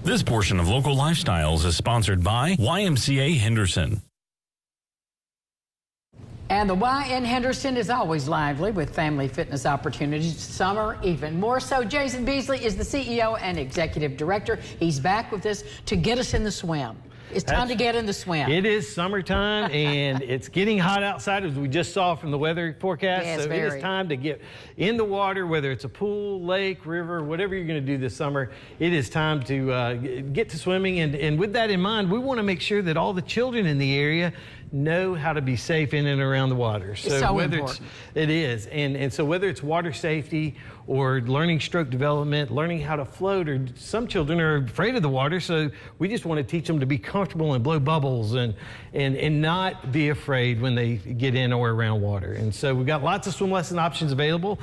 This portion of Local Lifestyles is sponsored by YMCA Henderson. And the Y in Henderson is always lively with family fitness opportunities. Summer even more so. Jason Beasley is the CEO and Executive Director. He's back with us to get us in the swim. It's time to get in the swim. It is summertime and it's getting hot outside, as we just saw from the weather forecast. Yes, so it is time to get in the water, whether it's a pool, lake, river, whatever you're going to do this summer. It is time to get to swimming. And with that in mind, we want to make sure that all the children in the area know how to be safe in and around the water. So whether important. It is. And so whether it's water safety or learning stroke development, learning how to float, or some children are afraid of the water, so we just want to teach them to be comfortable and blow bubbles and not be afraid when they get in or around water. And so we've got lots of swim lesson options available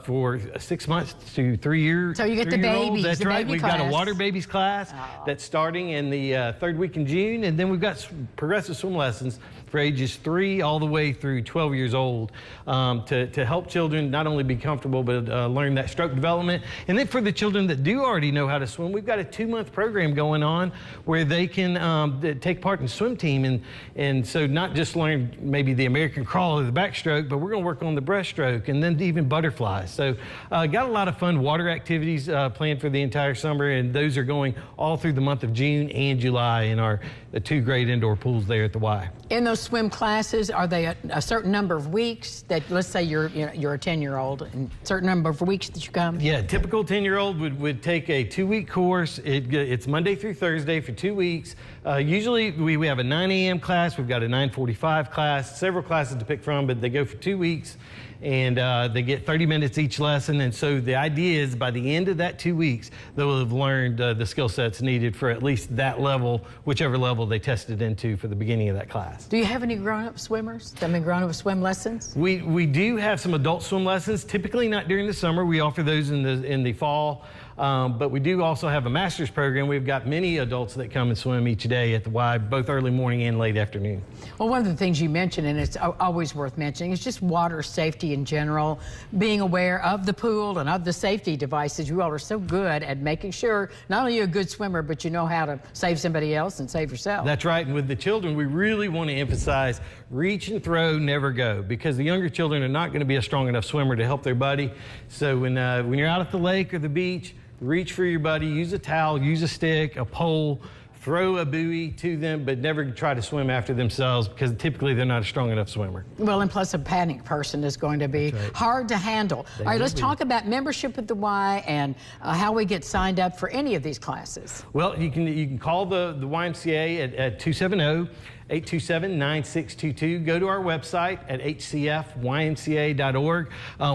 for 6 months to 3 years. So you get the babies. That's right. We've got a water babies class Oh. that's starting in the third week in June, and then we've got progressive swim lessons for ages 3 all the way through 12 years old to help children not only be comfortable but learn that stroke development. And then for the children that do already know how to swim, we've got a 2-month program going on where they can take part in swim team and so not just learn maybe the American crawl or the backstroke, but we're going to work on the breaststroke and then even butterflies. So got a lot of fun water activities planned for the entire summer, and those are going all through the month of June and July in our 2 great indoor pools there at the Y. In those swim classes, are they a certain number of weeks that, let's say you're a 10-year-old, and a certain number of weeks that you come? Yeah, typical 10-year-old would take a 2-week course. It's Monday through Thursday for 2 weeks. Usually we have a 9 a.m. class. We've got a 9:45 class, several classes to pick from, but they go for 2 weeks. And they get 30 minutes each lesson. And so the idea is by the end of that 2 weeks, they will have learned the skill sets needed for at least that level, whichever level they tested into for the beginning of that class. Do you have any grown-up swimmers? I mean, grown-up swim lessons? We do have some adult swim lessons, typically not during the summer. We offer those in the fall. But we do also have a master's program. We've got many adults that come and swim each day at the Y, both early morning and late afternoon. Well, one of the things you mentioned, and it's always worth mentioning, is just water safety in general, being aware of the pool and of the safety devices. You all are so good at making sure not only you're a good swimmer, but you know how to save somebody else and save yourself. That's right. And with the children, we really want to emphasize reach and throw, never go, because the younger children are not going to be a strong enough swimmer to help their buddy. So when you're out at the lake or the beach, reach for your buddy, use a towel, use a stick, a pole, throw a buoy to them, but never try to swim after themselves because typically they're not a strong enough swimmer. Well, and plus a panicked person is going to be hard to handle. All right, let's talk about membership at the Y and how we get signed up for any of these classes. Well, you can call the YMCA at 270-827-9622. Go to our website at hcfymca.org.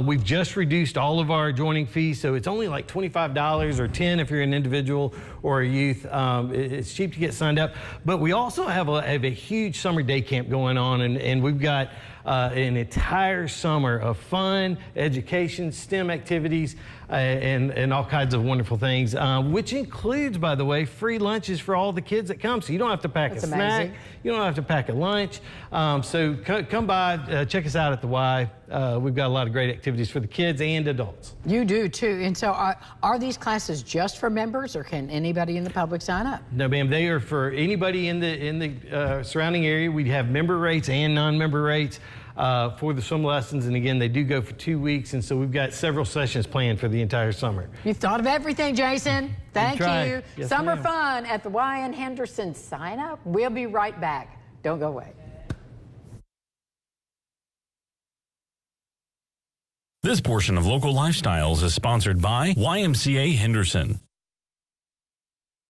We've just reduced all of our joining fees, so it's only like $25 or $10 if you're an individual or a youth. It's cheap to get signed up. But we also have a huge summer day camp going on, and we've got an entire summer of fun, education, STEM activities, and all kinds of wonderful things, which includes, by the way, free lunches for all the kids that come. So you don't have to pack a snack. You don't have to pack a lunch. So come by, check us out at the Y. We've got a lot of great activities for the kids and adults. You do too. And so are these classes just for members, or can anybody in the public sign up? No, ma'am. They are for anybody in the surrounding area. We have member rates and non-member rates for the swim lessons. And again, they do go for 2 weeks. And so we've got several sessions planned for the entire summer. You've thought of everything, Jason. Thank you. Yes, Summer ma'am. fun at the Y in Henderson. Sign up. We'll be right back. Don't go away. This portion of Local Lifestyles is sponsored by YMCA Henderson.